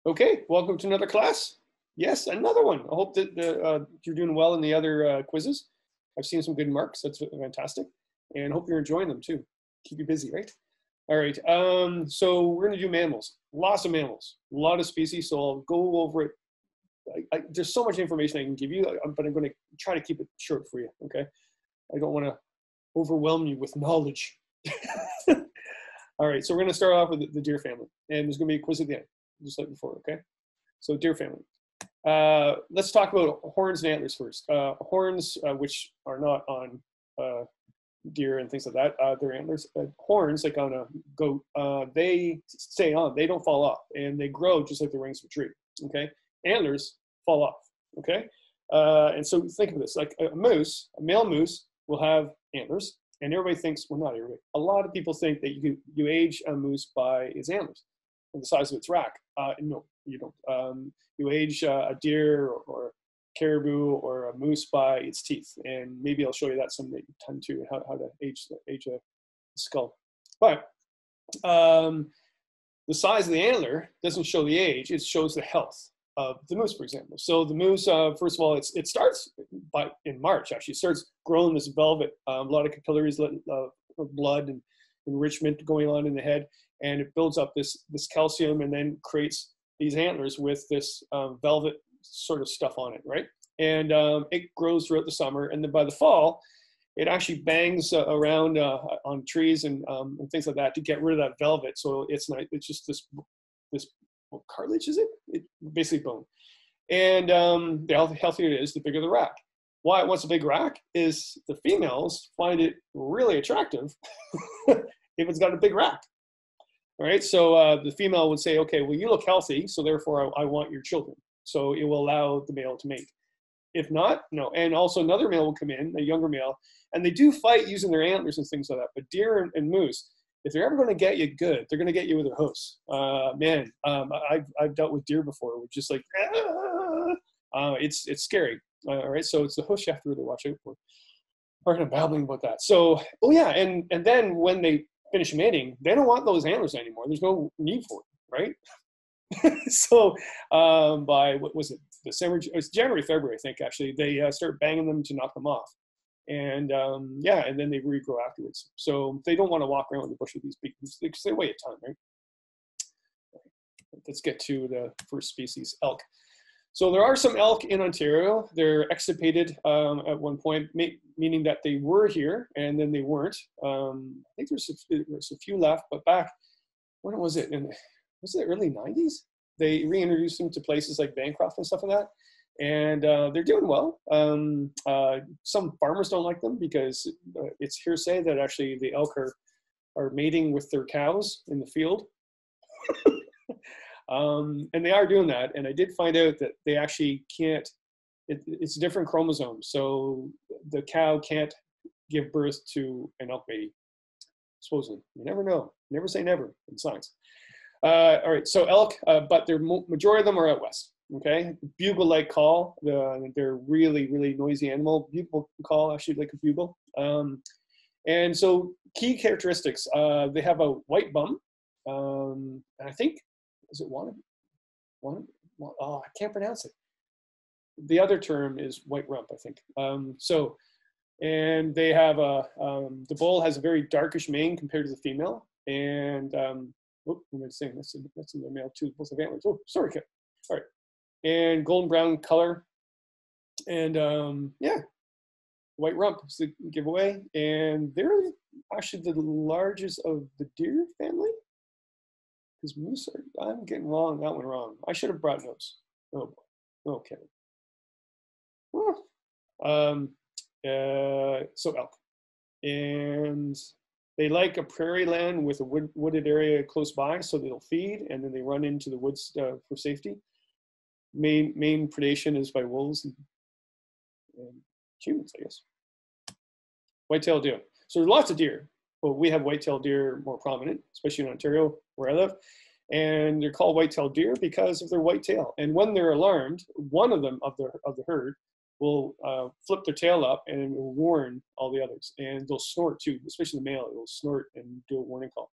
Okay, welcome to another class. Yes, another one. I hope that you're doing well in the other quizzes. I've seen some good marks. That's fantastic. And hope you're enjoying them too. Keep you busy, right? All right. So we're going to do mammals. Lots of mammals, a lot of species. So I'll go over it. There's so much information I can give you, but I'm going to try to keep it short for you. Okay. I don't want to overwhelm you with knowledge. All right. So we're going to start off with the deer family. And there's going to be a quiz at the end, just like before. Okay. So deer family. Let's talk about horns and antlers first. Horns, which are not on deer and things like that, they're antlers. Horns, like on a goat, they stay on. They don't fall off, and they grow just like the rings of a tree. Okay, antlers fall off. Okay, and so think of this: like a moose, a male moose will have antlers, and everybody thinks, well, not everybody. A lot of people think that you age a moose by its antlers and the size of its rack. No, you don't. You age a deer or caribou or a moose by its teeth, and maybe I'll show you that sometime too, how to age a skull. But the size of the antler doesn't show the age; it shows the health of the moose, for example. So the moose, first of all, it starts in March. Actually, it starts growing this velvet, a lot of capillaries, blood and enrichment going on in the head, and it builds up this calcium, and then creates these antlers with this velvet sort of stuff on it, right? And it grows throughout the summer, and then by the fall, it actually bangs around on trees and things like that to get rid of that velvet. So it's not, it's just this what cartilage is it? It basically bone. And the healthier it is, the bigger the rack. Why it wants a big rack is the females find it really attractive if it's got a big rack. All right, so the female would say, okay, well, you look healthy, so therefore I want your children. So it will allow the male to mate. If not, no. And also another male will come in, a younger male, and they do fight using their antlers and things like that. But deer and moose, if they're ever going to get you good, they're going to get you with their hooves. I've dealt with deer before, which just like, it's scary. All right, so it's the hoof you have to really watch out for. We're going to babbling about that. So, oh yeah, and then when they finish mating, they don't want those antlers anymore. There's no need for it, right? So by, what was it, December, it was January, February, I think, actually, they start banging them to knock them off. And yeah, and then they regrow afterwards. So they don't want to walk around with the bush with these big, because they weigh a ton, right? Let's get to the first species, elk. So there are some elk in Ontario. They're extirpated at one point, meaning that they were here and then they weren't. I think there's a few left, but back, when was it? Was it the early 90s? They reintroduced them to places like Bancroft and stuff like that. And they're doing well. Some farmers don't like them because it's hearsay that actually the elk are mating with their cows in the field. And they are doing that. And I did find out that they actually can't, it's different chromosomes. So the cow can't give birth to an elk baby, supposedly. You never know. Never say never in science. All right, so elk, but the majority of them are out west. Okay, bugle-like call. They're really, really noisy animal. Bugle call, actually, like a bugle. And so key characteristics, they have a white bum. And I think, is it one? Oh, I can't pronounce it. The other term is white rump, I think. And they have the bull has a very darkish mane compared to the female. And, what am I saying? That's in the male too, both have antlers. Oh, sorry, Kip. All right. And golden brown color. And yeah, white rump is the giveaway. And they're actually the largest of the deer family. Because moose are, I'm getting that one wrong. I should have brought notes. Oh boy. Okay. So elk. And they like a prairie land with a wooded area close by, so they'll feed, and then they run into the woods for safety. Main predation is by wolves and humans, I guess. White-tailed deer. So there's lots of deer, but we have white-tailed deer more prominent, especially in Ontario, where I live. And they're called white-tailed deer because of their white tail. And when they're alarmed, one of them of the herd will flip their tail up and it will warn all the others. And they'll snort too, especially the male. It will snort and do a warning call.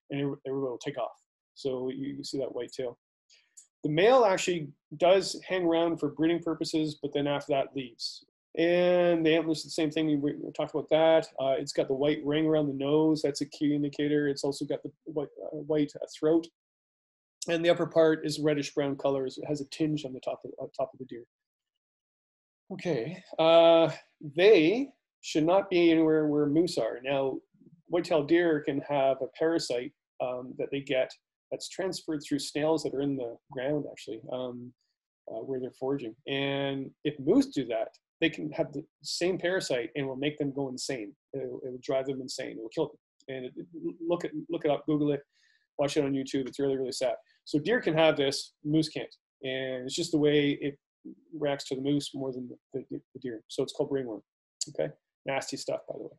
And everybody will take off. So you see that white tail. The male actually does hang around for breeding purposes, but then after that leaves. And the antlers, the same thing. We talked about that. It's got the white ring around the nose. That's a key indicator. It's also got the white throat. And the upper part is reddish brown colors. It has a tinge on the top of the deer. Okay, they should not be anywhere where moose are. Now, white-tailed deer can have a parasite that they get that's transferred through snails that are in the ground, actually, where they're foraging. And if moose do that, they can have the same parasite and will make them go insane. It will drive them insane. It will kill them. And look it up, Google it, watch it on YouTube. It's really, really sad. So deer can have this, moose can't. And it's just the way it reacts to the moose more than the deer. So it's called ringworm. Okay, nasty stuff, by the way.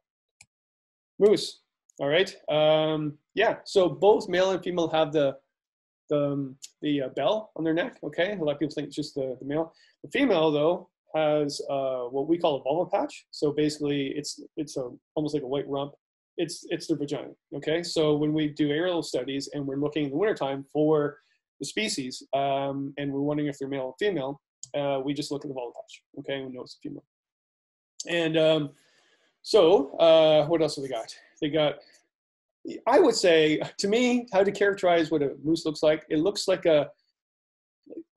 Moose. All right. Yeah. So both male and female have the bell on their neck. Okay. A lot of people think it's just the male. The female, though, has what we call a vulva patch. So basically, it's almost like a white rump. It's their vagina. Okay. So when we do aerial studies and we're looking in the wintertime for the species, and we're wondering if they're male or female, we just look at the vulva patch. Okay, we know it's a female. And so what else have they got? They got, I would say, to me, how to characterize what a moose looks like, it looks like a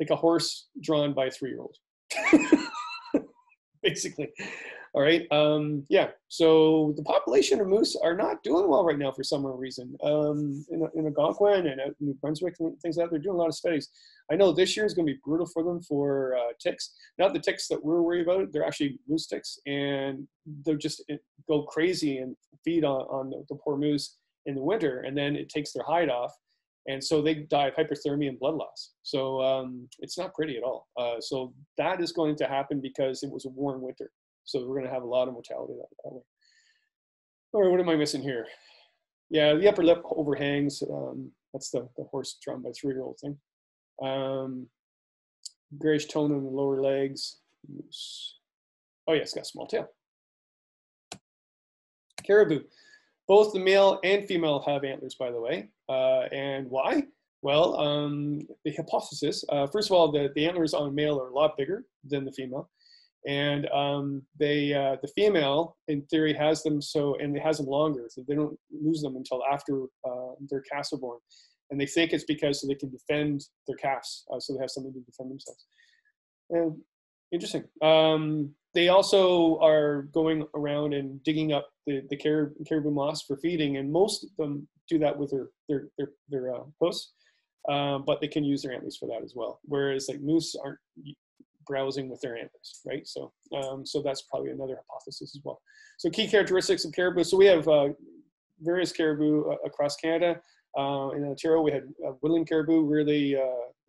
horse drawn by a 3-year-old. Basically. All right. Yeah. So the population of moose are not doing well right now for some reason. In Algonquin and New Brunswick and things like that, they're doing a lot of studies. I know this year is going to be brutal for them for ticks. Not the ticks that we're worried about. They're actually moose ticks, and they'll just go crazy and feed on the poor moose in the winter, and then it takes their hide off. And so they die of hypothermia and blood loss. So it's not pretty at all. So that is going to happen because it was a warm winter. So we're going to have a lot of mortality that way. All right, what am I missing here? Yeah, the upper lip overhangs. That's the horse drawn by 3-year-old thing. Grayish tone on the lower legs. Oh yeah, it's got a small tail. Caribou. Both the male and female have antlers, by the way. And why? Well, the hypothesis, first of all, the antlers on male are a lot bigger than the female. And the female, in theory, has them and it has them longer, so they don't lose them until after their calves are born. And they think it's because so they can defend their calves, so they have something to defend themselves. And interesting. They also are going around and digging up the caribou moss for feeding, and most of them do that with their hoofs, but they can use their antlers for that as well. Whereas like moose aren't browsing with their antlers, right? So so that's probably another hypothesis as well. So key characteristics of caribou. So we have various caribou across Canada. In Ontario, we had woodland caribou, really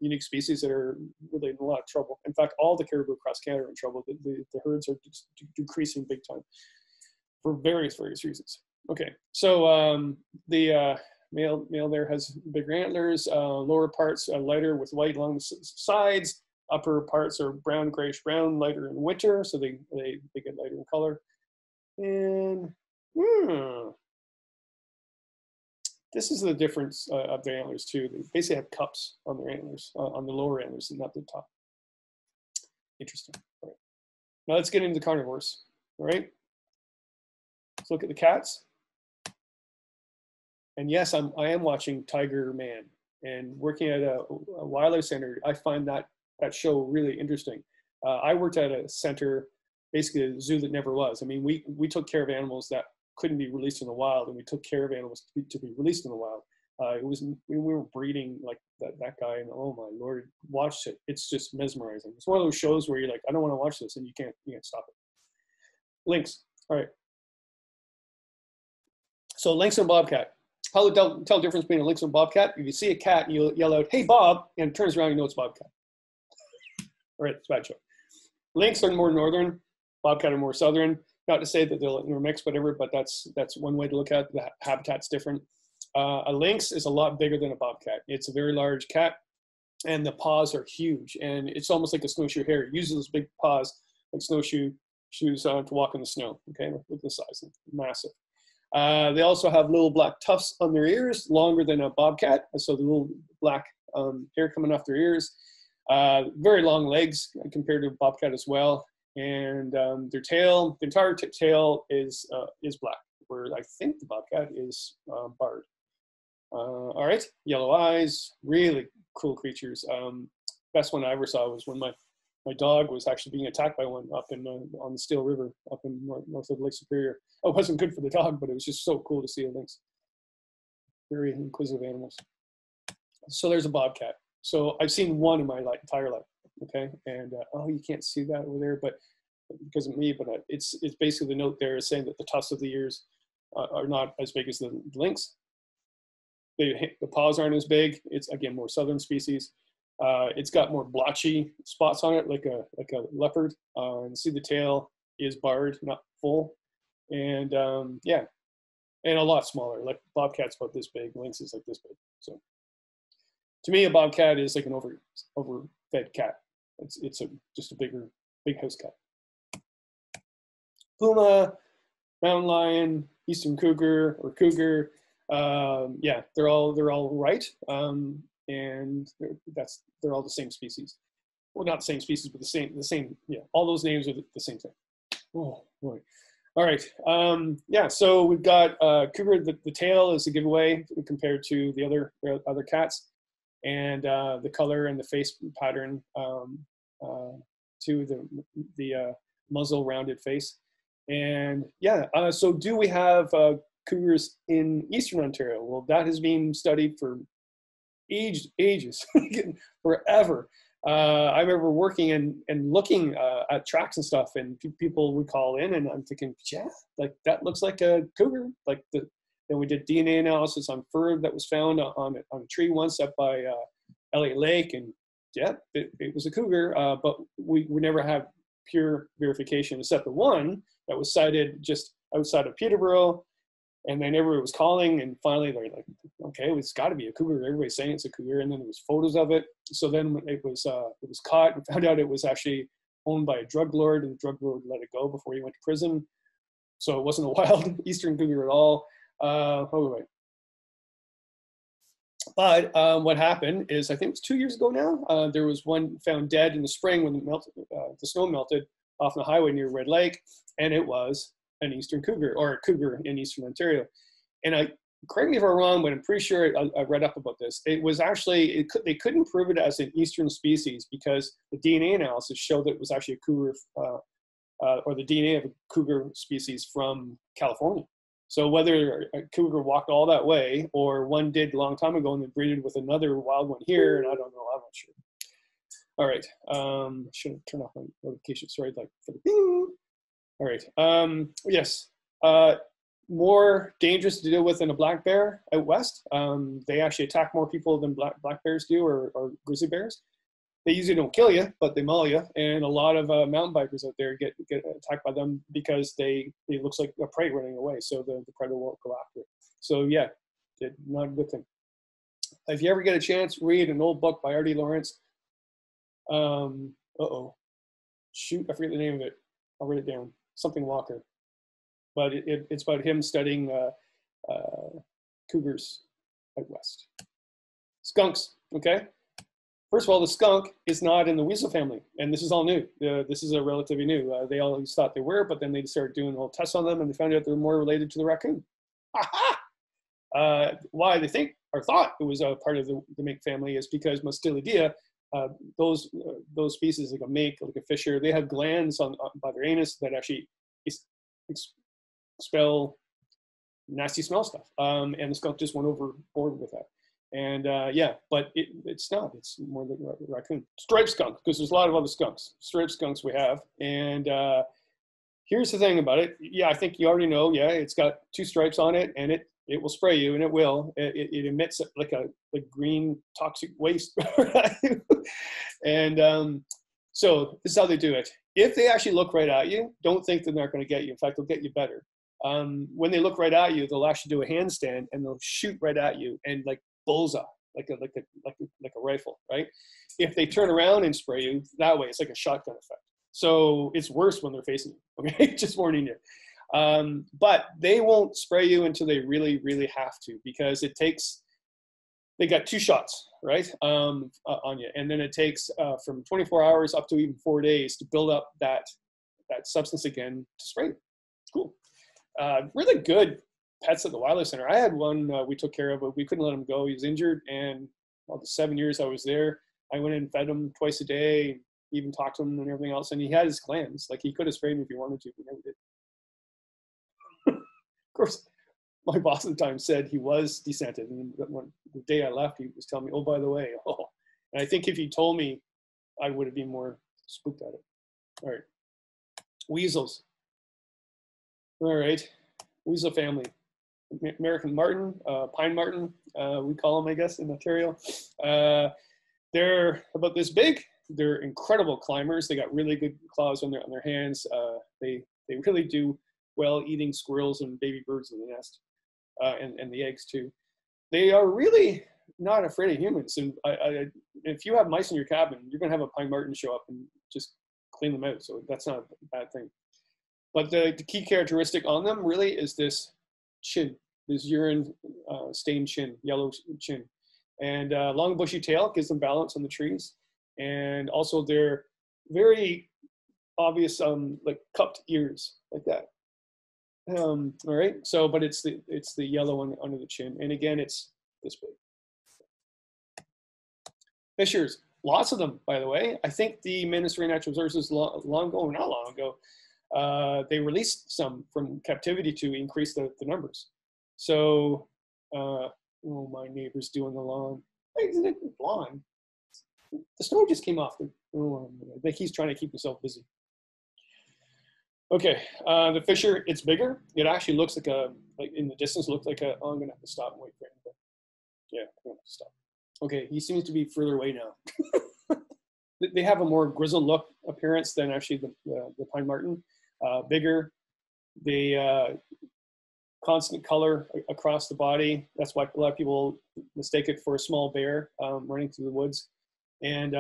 unique species that are really in a lot of trouble. In fact, all the caribou across Canada are in trouble. The herds are decreasing big time for various reasons. Okay, so the male there has bigger antlers, lower parts are lighter with white along the sides. Upper parts are brown, grayish brown, lighter in winter, so they get lighter in color. And this is the difference of their antlers too. They basically have cups on their antlers, on the lower antlers and not the top. Interesting. All right. Now let's get into carnivores. All right. Let's look at the cats. And yes, I am watching Tiger Man, and working at a wildlife center, I find that show really interesting. I worked at a center, basically a zoo that never was. I mean, we took care of animals that couldn't be released in the wild, and we took care of animals to be released in the wild. We were breeding like that guy, and oh my Lord, watch it. It's just mesmerizing. It's one of those shows where you're like, I don't want to watch this, and you can't stop it. Lynx. All right. So lynx and bobcat. How to tell the difference between a lynx and a bobcat? If you see a cat and you yell out, "Hey Bob," and it turns around, you know it's bobcat. All right, it's a bad show. Lynx are more northern, bobcat are more southern. Not to say that they'll intermix, whatever, but that's one way to look at it. The habitat's different. A lynx is a lot bigger than a bobcat. It's a very large cat, and the paws are huge, and it's almost like a snowshoe hare. It uses those big paws like snowshoe shoes to walk in the snow. Okay, look at the size, massive. They also have little black tufts on their ears, longer than a bobcat. So the little black hair coming off their ears, very long legs compared to a bobcat as well. And their tail, the entire tail is black, where I think the bobcat is barred. All right, yellow eyes, really cool creatures. Best one I ever saw was when my dog was actually being attacked by one up in on the Steel River up in north of Lake Superior. It wasn't good for the dog, but it was just so cool to see a lynx. Very inquisitive animals. So there's a bobcat. So I've seen one in my entire life. Okay, and oh, you can't see that over there, but because of me. But it's basically the note there is saying that the tufts of the ears are not as big as the lynx. The paws aren't as big. It's again more southern species. It's got more blotchy spots on it, like a leopard. And see the tail is barred, not full, and yeah, and a lot smaller. Like bobcat's about this big, lynx is like this big. So to me, a bobcat is like an overfed cat. It's just a big house cat. Puma, mountain lion, eastern cougar or cougar. Yeah, they're all right, and they're all the same species. Well, not the same species, but the same. Yeah, all those names are the same thing. Oh boy. All right. Yeah. So we've got cougar. The tail is a giveaway compared to the other cats, and the color and the face pattern to the muzzle rounded face. And yeah. So do we have cougars in Eastern Ontario? Well, that has been studied for ages, forever. I remember working and looking at tracks and stuff, and people would call in, and I'm thinking, yeah, like that looks like a cougar. Like then we did DNA analysis on fur that was found on a tree once up by Elliott Lake, and yeah, it was a cougar. But we never had pure verification, except the one that was sighted just outside of Peterborough. And then everybody was calling, and finally they're like, okay, it's got to be a cougar. Everybody's saying it's a cougar, and then there was photos of it. So then it was caught, and found out it was actually owned by a drug lord, and the drug lord let it go before he went to prison. So it wasn't a wild Eastern cougar at all. Wait. But what happened is, I think it was 2 years ago now, there was one found dead in the spring when the snow melted off the highway near Red Lake, and it was an Eastern cougar, or a cougar in Eastern Ontario. And correct me if I'm wrong, but I'm pretty sure I read up about this. It was actually, they couldn't prove it as an Eastern species because the DNA analysis showed that it was actually a cougar, or the DNA of a cougar species from California. So whether a cougar walked all that way, or one did a long time ago and then breeded with another wild one here, and I don't know, I'm not sure. All right, should turn off my notification. Sorry, like for the ding. All right. Yes. More dangerous to deal with than a black bear out west. They actually attack more people than black bears do, or grizzly bears. They usually don't kill you, but they maul you. And a lot of mountain bikers out there get attacked by them because it looks like a prey running away, so the predator won't go after it. So yeah, not a good thing. If you ever get a chance, read an old book by R.D. Lawrence. Shoot, I forget the name of it. I'll write it down. Something Walker, but it's about him studying cougars out west. Skunks, okay? First of all, the skunk is not in the weasel family, and this is all new. This is a relatively new. They always thought they were, but then they started doing little tests on them, and they found out they're more related to the raccoon. Aha! Why they think or thought it was a part of the mink family is because Mustelidae, those species like a mink, like a fisher, they have glands by their anus that actually expel nasty smell stuff. And the skunk just went overboard with that. And yeah, but it's not. It's more the raccoon. Striped skunk, because there's a lot of other skunks. Striped skunks we have. And here's the thing about it. Yeah, I think you already know. Yeah, it's got 2 stripes on it, and it will spray you, and it will. It emits like green toxic waste. And so this is how they do it. If they actually look right at you, don't think that they're not going to get you. In fact, they'll get you better. When they look right at you, they'll actually do a handstand, and they'll shoot right at you, and like bullseye, like a rifle, right? If they turn around and spray you that way, it's like a shotgun effect. So it's worse when they're facing you. Okay, just warning you. But they won't spray you until they really, really have to, because it takes they got 2 shots, right, on you. And then it takes from 24 hours up to even 4 days to build up that substance again to spray. It's cool. Really good pets at the wildlife center. I had one we took care of, but we couldn't let him go. He was injured, and all the 7 years I was there, I went in and fed him twice a day, even talked to him and everything else. And he had his clams. Like, he could have sprayed me if he wanted to, but he never did. Of course, my boss at the time said he was decented. And the day I left, he was telling me, oh, by the way, oh. And I think if he told me, I would have been more spooked at it. All right. Weasels. All right. Weasel family. American marten, pine marten, we call them, I guess, in Ontario. They're about this big. They're incredible climbers. They got really good claws on their hands. They really do well eating squirrels and baby birds in the nest, and the eggs too. They are really not afraid of humans. And if you have mice in your cabin, you're going to have a pine marten show up and just clean them out. So that's not a bad thing. But the key characteristic on them really is this chin, this urine stained chin, yellow chin. And long bushy tail gives them balance on the trees. And also their very obvious like cupped ears, like that. All right, so, but it's the yellow one under the chin. And again, it's this big. Fishers, lots of them, by the way. I think the Ministry of Natural Resources not long ago, they released some from captivity to increase the numbers. So, oh, my neighbor's doing the lawn. Hey, isn't it lawn? The snow just came off. I think he's trying to keep himself busy. Okay, the fisher, it's bigger. It actually looks like like in the distance, looks like oh, I'm gonna have to stop and wait for him. But yeah, I'm gonna have to stop. Okay, he seems to be further away now. They have a more grizzled look appearance than actually the pine marten. Bigger, the constant color across the body. That's why a lot of people mistake it for a small bear running through the woods. And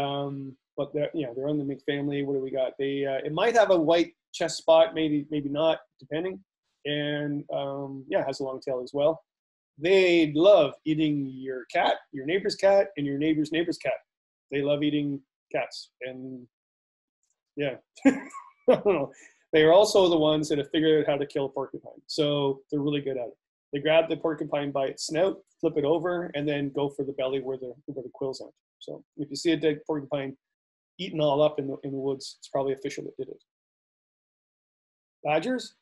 but they're on the mink family. What do we got? They it might have a white chest spot, maybe not, depending. And yeah, it has a long tail as well. They love eating your cat, your neighbor's cat, and your neighbor's cat. They love eating cats, and yeah, I don't know. They are also the ones that have figured out how to kill a porcupine, so they're really good at it. They grab the porcupine by its snout, flip it over, and then go for the belly where the quills are. So if you see a dead porcupine eaten all up in the woods, it's probably a fisher that did it. Badgers.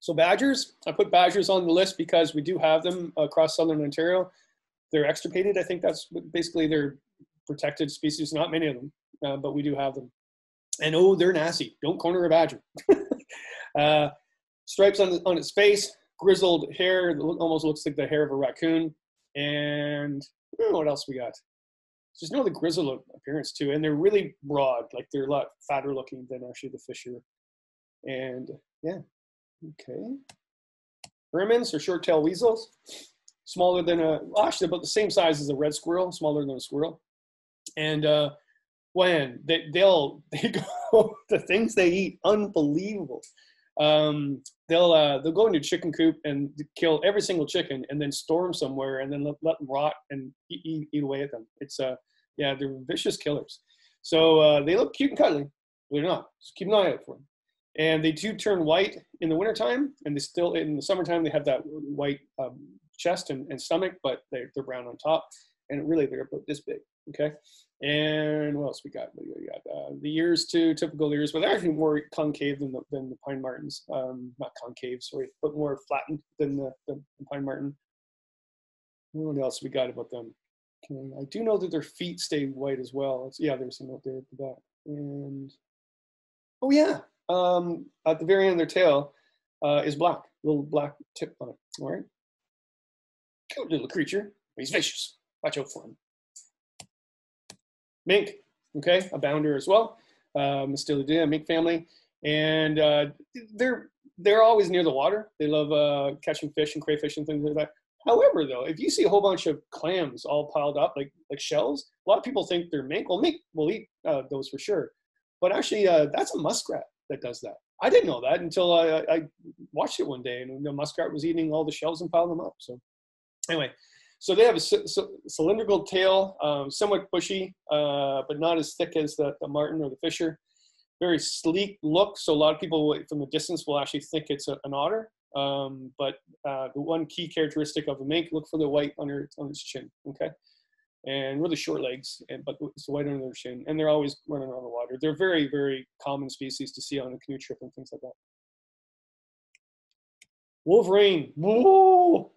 So badgers, I put badgers on the list because we do have them across southern Ontario. They're extirpated. I think that's basically their protected species. Not many of them, but we do have them. And oh, they're nasty. Don't corner a badger. Stripes on its face, grizzled hair, almost looks like the hair of a raccoon. And what else we got? Just know the grizzled appearance too. And they're really broad, like they're a lot fatter looking than actually the fisher. And yeah, okay. Ermines or short-tailed weasels, smaller than actually about the same size as a red squirrel, smaller than a squirrel. And when they go, the things they eat, unbelievable. They'll go into a chicken coop and kill every single chicken and then store them somewhere and then let them rot and eat away at them. It's yeah, they're vicious killers. So they look cute and cuddly. They're not. Just keep an eye out for them. And they do turn white in the wintertime, and they still in the summertime they have that white chest and stomach, but they're brown on top. And really, they're about this big. Okay. And what else we got? The ears too, typical ears, but they're actually more concave than the pine martens. Not concave, sorry, but more flattened than the pine marten. What else we got about them? Okay. I do know that their feet stay white as well. Yeah, there's some out there for that. And oh yeah, at the very end of their tail is black, little black tip on it. All right, cute little creature. He's vicious. Watch out for him. Mink, okay, a bounder as well, Mystidae, mink family, and they're always near the water. They love catching fish and crayfish and things like that. However, though, if you see a whole bunch of clams all piled up like shells, a lot of people think they're mink. Well, mink will eat those for sure, but actually that's a muskrat that does that. I didn't know that until I watched it one day, and the muskrat was eating all the shells and piling them up. So anyway. So they have a cylindrical tail, somewhat bushy, but not as thick as the martin or the fisher. Very sleek look, so a lot of people from the distance will actually think it's an otter. But the one key characteristic of a mink, look for the white on its chin, okay? And really short legs, but it's white under their chin, and they're always running around the water. They're very, very common species to see on a canoe trip and things like that. Wolverine, whoa!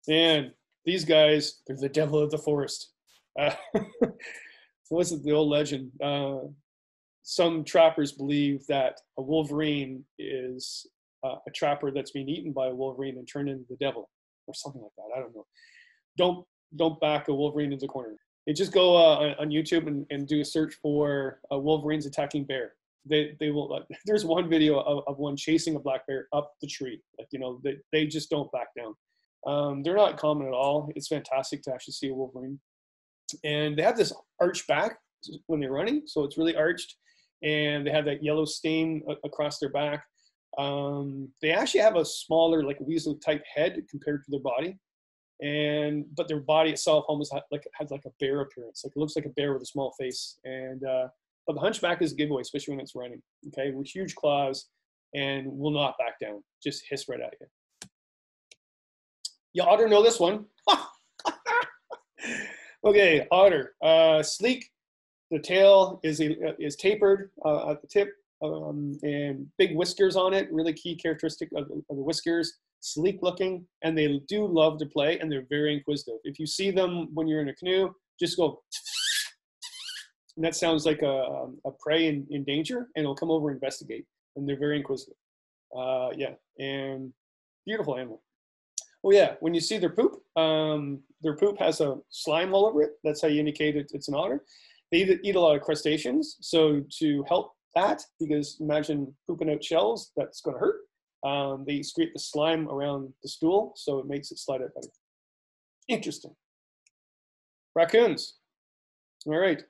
Man, these guys, they're the devil of the forest. What's the old legend? Some trappers believe that a wolverine is a trapper that's been eaten by a wolverine and turned into the devil, or something like that. I don't know. Don't back a wolverine into the corner. You just go on YouTube and do a search for wolverines attacking bear. They will. There's one video of one chasing a black bear up the tree. Like, you know, they just don't back down. They're not common at all. It's fantastic to actually see a wolverine, and they have this arched back when they're running, so it's really arched, and they have that yellow stain across their back. They actually have a smaller, like weasel type head compared to their body. But their body itself almost has like a bear appearance. Like, it looks like a bear with a small face. But the hunchback is a giveaway, especially when it's running. Okay, with huge claws and will not back down. Just hiss right at you. You otter know this one. Okay, otter. Sleek. The tail is tapered at the tip, and big whiskers on it. Really key characteristic of the whiskers. Sleek looking, and they do love to play, and they're very inquisitive. If you see them when you're in a canoe, just go, and that sounds like a prey in danger, and it'll come over and investigate, and they're very inquisitive. Yeah, and beautiful animal. Oh yeah, when you see their poop has a slime all over it. That's how you indicate it's an otter. They eat a lot of crustaceans, so to help that, because imagine pooping out shells, that's going to hurt. They excrete the slime around the stool, so it makes it slide out better. Interesting. Raccoons. All right.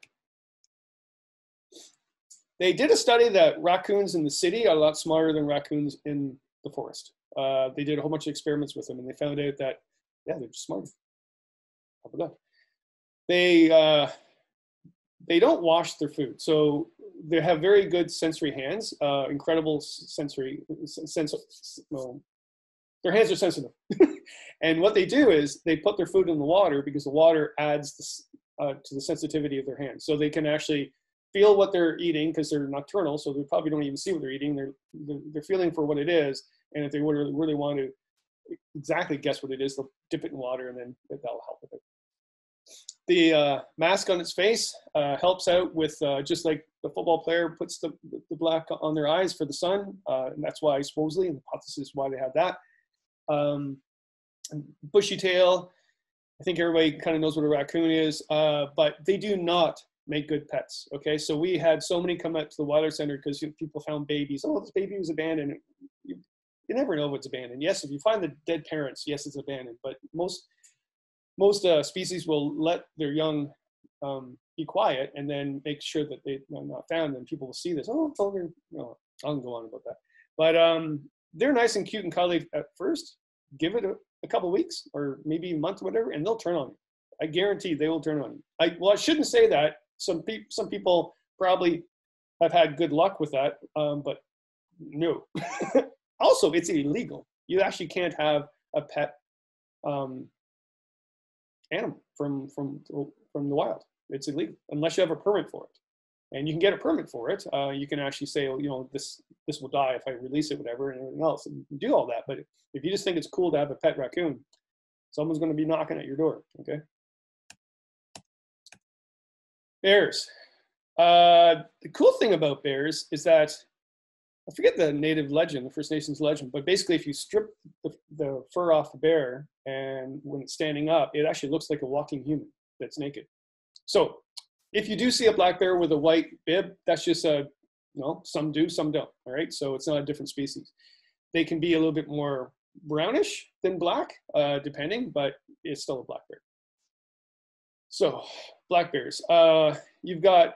They did a study that raccoons in the city are a lot smarter than raccoons in the forest. They did a whole bunch of experiments with them, and they found out that, yeah, they're just smarter. How about that? They don't wash their food, so they have very good sensory hands, incredible sensory well, their hands are sensitive. And what they do is they put their food in the water, because the water adds to the sensitivity of their hands. So they can actually feel what they're eating, because they're nocturnal, so they probably don't even see what they're eating. They're feeling for what it is, and if they really want to exactly guess what it is, they'll dip it in water, and then that'll help with it. The mask on its face helps out with, just like the football player puts the black on their eyes for the sun, and that's why, supposedly, the hypothesis why they have that. Bushy tail, I think everybody kind of knows what a raccoon is, but they do not make good pets, okay? So we had so many come out to the Wildlife Center because people found babies. Oh, this baby was abandoned. You never know if it's abandoned. Yes, if you find the dead parents, yes, it's abandoned, but most species will let their young be quiet and then make sure that they're not found, and people will see this. Oh, no, I'll go on about that. But they're nice and cute and cuddly at first. Give it a couple of weeks or maybe a month or whatever, and they'll turn on you. I guarantee they will turn on you. Well, I shouldn't say that. Some people probably have had good luck with that, but no. Also, it's illegal. You actually can't have a pet animal from the wild. It's illegal unless you have a permit for it, and you can get a permit for it. You can actually say, oh, you know, this will die if I release it, whatever, and everything else, and you can do all that. But if you just think it's cool to have a pet raccoon, someone's going to be knocking at your door. Okay. Bears. The cool thing about bears is that, I forget the native legend, the First Nations legend, but basically if you strip the fur off the bear, and when it's standing up, it actually looks like a walking human that's naked. So if you do see a black bear with a white bib, that's just some do, some don't, all right? So it's not a different species. They can be a little bit more brownish than black, depending, but it's still a black bear. So black bears. You've got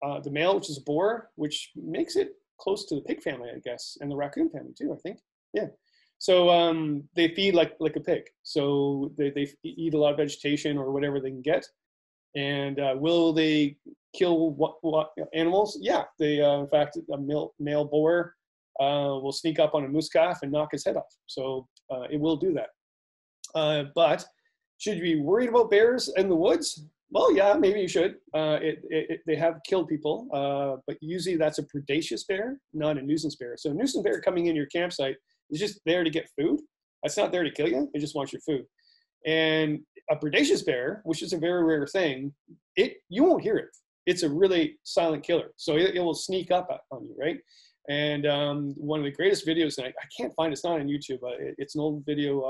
the male, which is a boar, which makes it close to the pig family, I guess, and the raccoon family too, I think. Yeah. So they feed like a pig. So they eat a lot of vegetation or whatever they can get. And will they kill what animals? Yeah, they in fact a male boar will sneak up on a moose calf and knock his head off. So it will do that. But should you be worried about bears in the woods? Well, yeah, maybe you should. They have killed people, but usually that's a predaceous bear, not a nuisance bear. So a nuisance bear coming in your campsite is just there to get food. It's not there to kill you. It just wants your food. And a predaceous bear, which is a very rare thing, you won't hear it. It's a really silent killer. So it will sneak up on you, right? And one of the greatest videos, and I can't find it's not on YouTube. It's an old video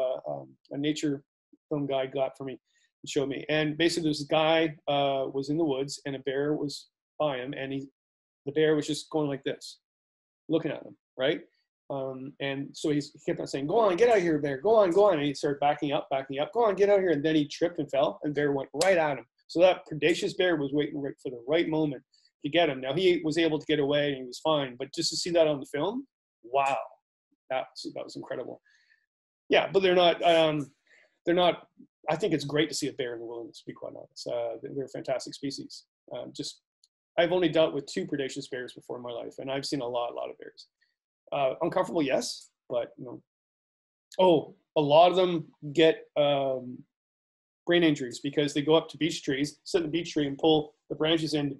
a nature film guy got for me and showed me. And basically, this guy was in the woods, and a bear was by him, and the bear was just going like this, looking at him, right? And so he kept on saying, "Go on, get out of here, bear. Go on, go on." And he started backing up. Go on, get out of here. And then he tripped and fell, and bear went right at him. So that predaceous bear was waiting right for the right moment to get him. Now he was able to get away and he was fine, but just to see that on the film, wow, that was incredible. Yeah, but they're not. I think it's great to see a bear in the wilderness, to be quite honest. They're a fantastic species. I've only dealt with 2 predaceous bears before in my life, and I've seen a lot of bears. Uncomfortable, yes, but a lot of them get brain injuries because they go up to beech trees, sit in the beech tree and pull the branches in to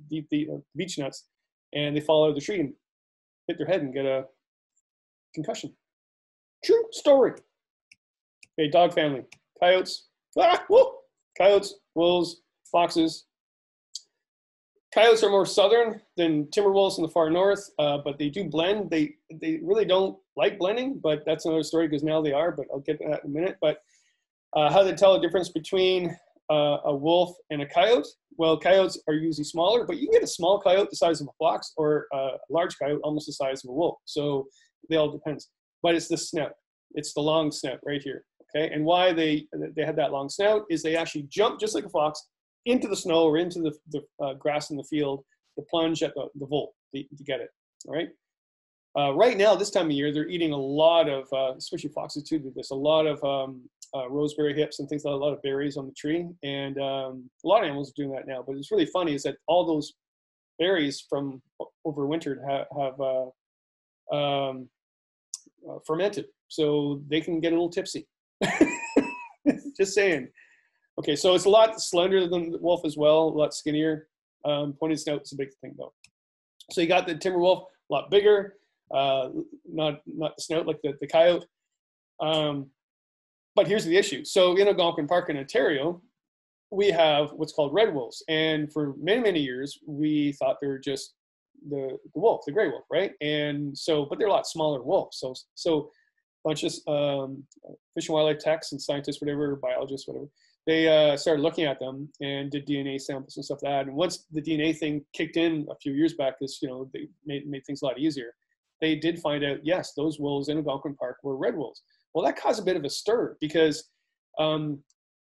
beat the beech nuts, and they fall out of the tree and hit their head and get a concussion. True story. Okay, dog family. Coyotes. Coyotes, wolves, foxes. Coyotes are more southern than timber wolves in the far north, but they do blend. They really don't like blending, but that's another story because now they are, but I'll get to that in a minute. But how do they tell the difference between a wolf and a coyote? Well, coyotes are usually smaller, but you can get a small coyote the size of a fox or a large coyote almost the size of a wolf. So they all depends. But it's the snout. It's the long snout right here. Okay, and why they have that long snout is they actually jump just like a fox into the snow or into the grass in the field to plunge at the vole to get it. All right. Right now, this time of year, they're eating a lot of, especially foxes too, do this, a lot of roseberry hips and things like a lot of berries on the tree. And a lot of animals are doing that now. But it's really funny is that all those berries from overwintered have fermented. So they can get a little tipsy. Just saying. Okay, so it's a lot slender than the wolf as well, a lot skinnier. Pointed snout is a big thing though. So you got the timber wolf, a lot bigger, not the snout like the coyote. But here's the issue. So in Algonquin Park in Ontario, we have what's called red wolves. And for many, many years, we thought they were just the wolf, the gray wolf, right? And so, but they're a lot smaller wolves. So bunch of fish and wildlife techs and scientists, whatever, biologists, whatever, they started looking at them and did DNA samples and stuff like that. And once the DNA thing kicked in a few years back, because they made things a lot easier, they did find out, yes, those wolves in Algonquin Park were red wolves. Well, that caused a bit of a stir because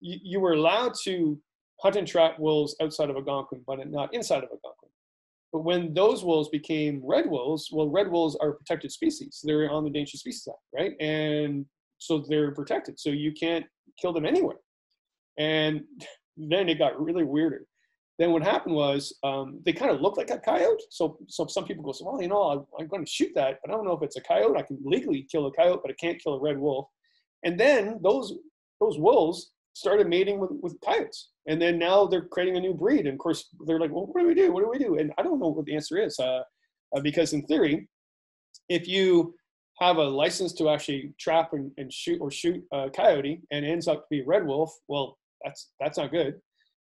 you were allowed to hunt and trap wolves outside of Algonquin, but not inside of Algonquin. But when those wolves became red wolves, well, red wolves are a protected species. They're on the Endangered Species Act, right? And so they're protected. So you can't kill them anywhere. And then it got really weirder. Then what happened was they kind of looked like a coyote. So some people go, well, I'm going to shoot that, but I don't know if it's a coyote. I can legally kill a coyote, but I can't kill a red wolf. And then those wolves started mating with coyotes. And then now they're creating a new breed. And of course, they're like, well, what do we do? What do we do? And I don't know what the answer is. Because in theory, if you have a license to actually trap and shoot a coyote and it ends up to be a red wolf, well, that's not good.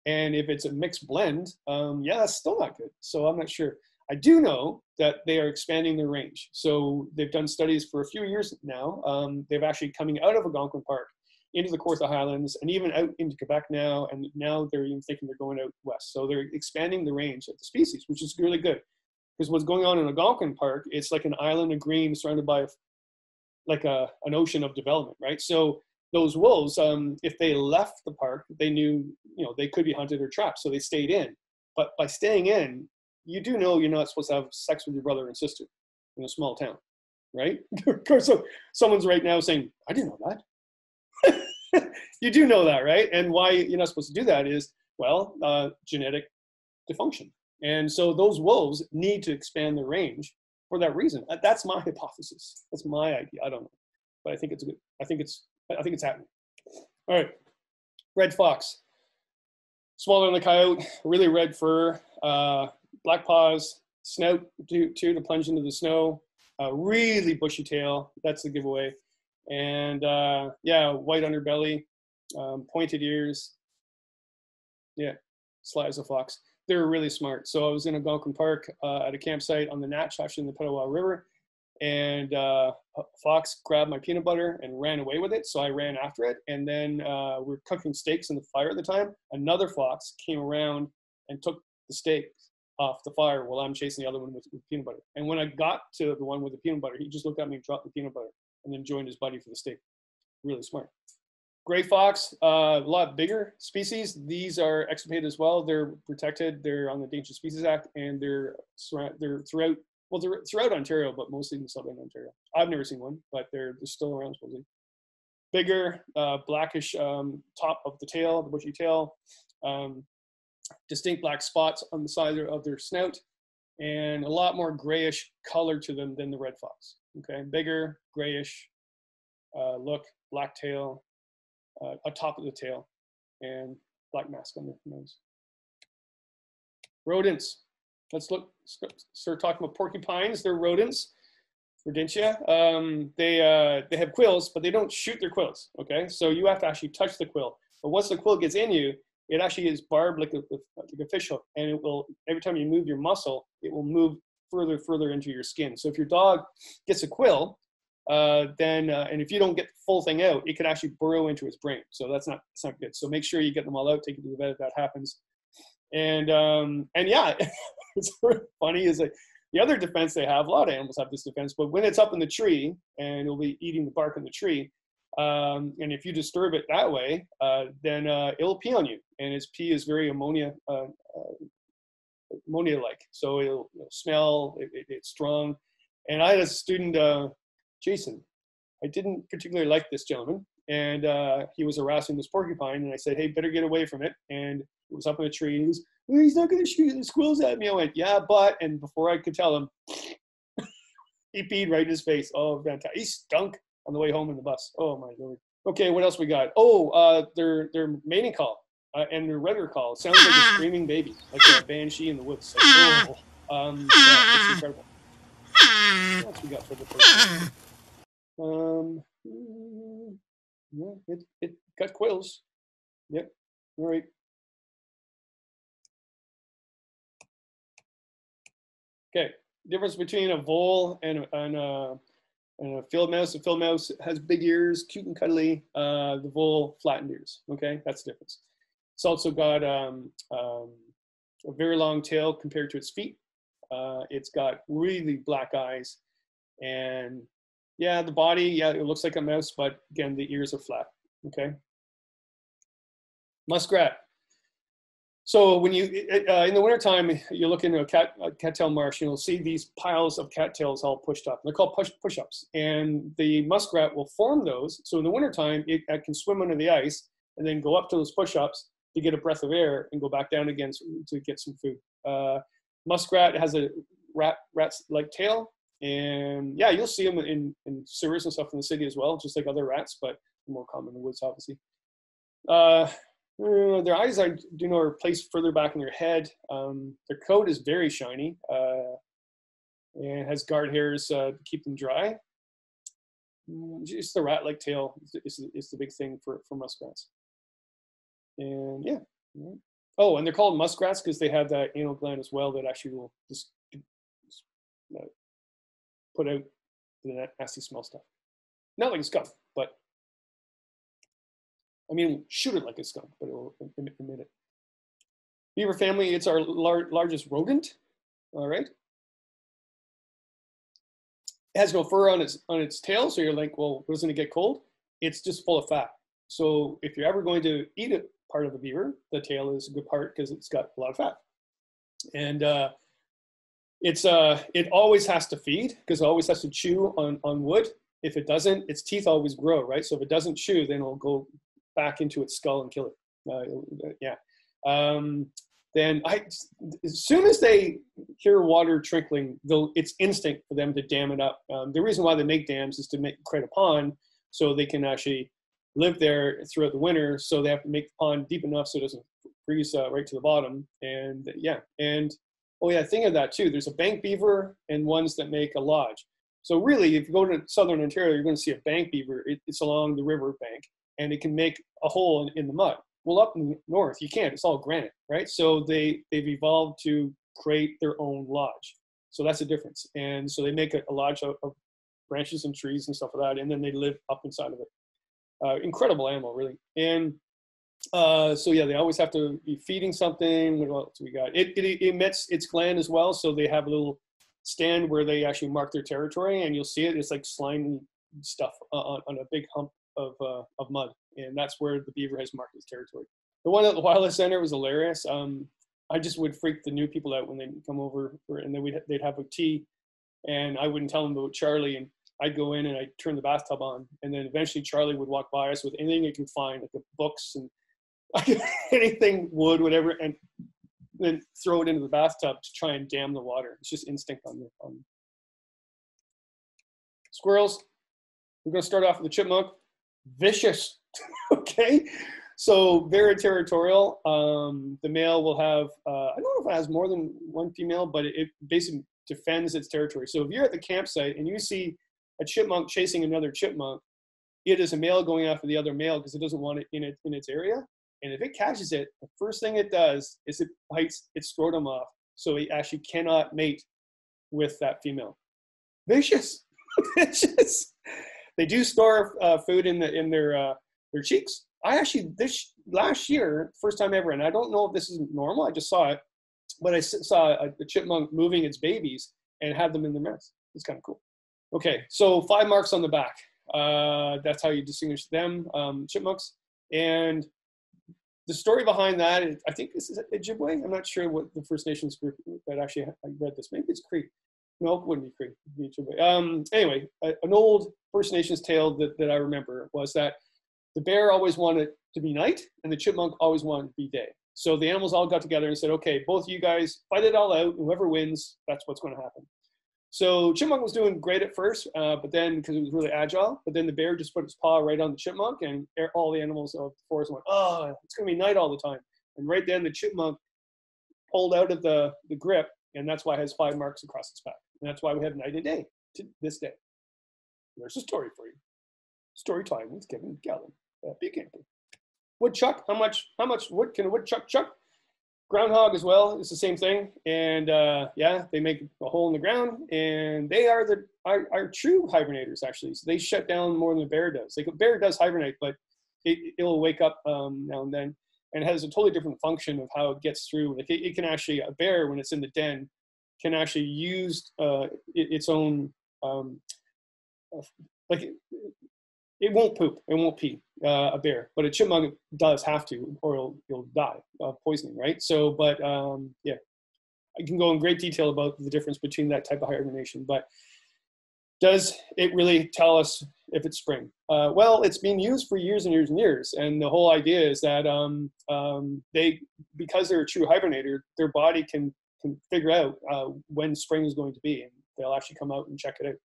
And if it's a mixed blend, that's still not good. So I'm not sure. I do know that they are expanding their range. So they've done studies for a few years now. They've actually coming out of Algonquin Park into the Kawartha Highlands and even out into Quebec now. And now they're even thinking they're going out west. So they're expanding the range of the species, which is really good. Because what's going on in Algonquin Park, it's like an island of green surrounded by like an ocean of development, right? So those wolves, if they left the park, they knew, they could be hunted or trapped. So they stayed in. But by staying in, you do know you're not supposed to have sex with your brother and sister in a small town. right? Of course, so someone's right now saying, I didn't know that. You do know that, right? And why you're not supposed to do that is, well, genetic dysfunction. And so those wolves need to expand their range for that reason. That's my hypothesis. That's my idea. I don't know, but I think it's good. I think it's happening. All right, red fox, smaller than the coyote, really red fur, black paws, snout to plunge into the snow, really bushy tail. That's the giveaway. And yeah, white underbelly, pointed ears. Yeah, sly as a fox. They're really smart. So I was in Algonquin Park at a campsite on the Natch, actually in the Petawawa River, and a fox grabbed my peanut butter and ran away with it. So I ran after it, and then we were cooking steaks in the fire at the time. Another fox came around and took the steaks off the fire while I'm chasing the other one with peanut butter. And when I got to the one with the peanut butter, he just looked at me and dropped the peanut butter and then joined his buddy for the steak. Really smart. Gray fox, a lot bigger species. These are extirpated as well. They're protected. They're on the Endangered Species Act, and they're throughout, well, they're throughout Ontario, but mostly in southern Ontario. I've never seen one, but they're still around supposedly. Bigger, blackish top of the tail, the bushy tail, distinct black spots on the side of their snout, and a lot more grayish color to them than the red fox. Okay, bigger, grayish look, black tail, atop of the tail, and black mask on the nose. Rodents. Let's start talking about porcupines. They're rodents, Rodentia. They have quills, but they don't shoot their quills. Okay, so you have to actually touch the quill. But once the quill gets in you, it actually is barbed like a fish hook, and it will, every time you move your muscle, it will move further into your skin. So if your dog gets a quill, and if you don't get the full thing out, it could actually burrow into its brain. So that's not good. So make sure you get them all out, take it to the vet if that happens. And yeah, it's funny is like the other defense they have, a lot of animals have this defense, but when it's up in the tree and it'll be eating the bark on the tree, and if you disturb it that way, then it'll pee on you, and its pee is very ammonia-like. So it'll smell, it's strong. And I had a student, Jason, I didn't particularly like this gentleman, and he was harassing this porcupine, and I said, hey, better get away from it. And it was up in a tree, and he was, well, he's not going to shoot the squirrels at me. I went, yeah, but, and before I could tell him, he peed right in his face. Oh, fantastic. He stunk on the way home in the bus. Oh, my Lord. Okay, what else we got? Oh, their mating call and their regular call. It sounds like a screaming baby, like a banshee in the woods. Like, oh, yeah, it's incredible. What else we got for the first one? Yeah, it got quills. Yep. All right. Okay. Difference between a vole and a field mouse. A field mouse has big ears, cute and cuddly. The vole, flattened ears. Okay, that's the difference. It's also got a very long tail compared to its feet. It's got really black eyes, and yeah, the body, yeah, it looks like a mouse, but again, the ears are flat. Okay. Muskrat. So when you, in the wintertime, you look into a cattail marsh, you'll see these piles of cattails all pushed up. They're called push-ups. And the muskrat will form those. So in the wintertime, it can swim under the ice and then go up to those push-ups to get a breath of air and go back down again to get some food. Muskrat has a rat-like tail. And yeah, you'll see them in sewers and stuff in the city as well, just like other rats, but more common in the woods, obviously. Their eyes are placed further back in their head. Their coat is very shiny and has guard hairs to keep them dry. Just the rat-like tail is the big thing for muskrats. And yeah. Oh, and they're called muskrats because they have that anal gland as well that actually will just put out the nasty smell stuff. Not like a skunk, but I mean, shoot it like a skunk, but it will emit it. Beaver family, it's our largest rodent. All right. It has no fur on its tail, so you're like, well, doesn't it get cold? It's just full of fat. So if you're ever going to eat a part of the beaver, the tail is a good part because it's got a lot of fat. And It always has to feed because it always has to chew on wood. If it doesn't, its teeth always grow, right? So if it doesn't chew, then it'll go back into its skull and kill it. Yeah. Then as soon as they hear water trickling, it's instinct for them to dam it up. The reason why they make dams is to create a pond so they can actually live there throughout the winter. So they have to make the pond deep enough so it doesn't freeze right to the bottom. And yeah, and oh yeah, think of that too. There's a bank beaver and ones that make a lodge. So really, if you go to southern Ontario, you're going to see a bank beaver. It's along the river bank, and it can make a hole in the mud. Well, up in the north, you can't. It's all granite, right? So they've evolved to create their own lodge. So that's the difference. And so they make a lodge of branches and trees and stuff like that, and then they live up inside of it. Incredible animal, really. And so yeah, they always have to be feeding something. What else we got? It emits its gland as well. So they have a little stand where they actually mark their territory, and you'll see it. It's like slimy stuff on a big hump of mud, and that's where the beaver has marked his territory. The one at the Wildlife Center was hilarious. I just would freak the new people out when they come over, and then they'd have a tea, and I wouldn't tell them about Charlie, and I'd go in and I'd turn the bathtub on, and then eventually Charlie would walk by us with anything he could find, like the books and anything, wood, whatever, and then throw it into the bathtub to try and dam the water. It's just instinct on squirrels. We're going to start off with the chipmunk. Vicious. Okay, so very territorial. The male will have I don't know if it has more than one female, but it basically defends its territory. So if you're at the campsite and you see a chipmunk chasing another chipmunk, it is a male going after the other male because it doesn't want it in its area. And if it catches it, the first thing it does is it bites its scrotum off, so it actually cannot mate with that female. Vicious. Vicious. They do store food in their cheeks. I actually, this last year, first time ever, and I don't know if this is normal, I just saw it, but I saw a chipmunk moving its babies and had them in their mouth. It's kind of cool. Okay, so 5 marks on the back. That's how you distinguish them, chipmunks. And the story behind that, I think this is Ojibwe. I'm not sure what the First Nations group that actually I read this. Maybe it's Cree. No, it wouldn't be Cree. It'd be Ojibwe. Anyway, an old First Nations tale that I remember was that the bear always wanted to be night and the chipmunk always wanted to be day. So the animals all got together and said, okay, both of you guys fight it all out. Whoever wins, that's what's going to happen. So chipmunk was doing great at first, but then because it was really agile, but then the bear just put its paw right on the chipmunk, and all the animals of the forest went, oh, it's going to be night all the time. And right then the chipmunk pulled out of the grip, and that's why it has 5 marks across its back. And that's why we have night and day to this day. There's a story for you. Story time with Kevin Gallen, Big Camper. Woodchuck, how much wood can a woodchuck chuck? Groundhog as well, it's the same thing. And yeah, they make a hole in the ground, and they are our true hibernators, actually. So they shut down more than the bear does. The bear does hibernate, but it'll wake up now and then, and has a totally different function of how it gets through. Like it can actually, a bear, when it's in the den, can actually use its own, like it won't poop, it won't pee, a bear, but a chipmunk does have to, or you'll die of poisoning, right? So, but yeah, I can go in great detail about the difference between that type of hibernation, but does it really tell us if it's spring? Well, it's been used for years and years and years, and the whole idea is that because they're a true hibernator, their body can figure out when spring is going to be, and they'll actually come out and check it out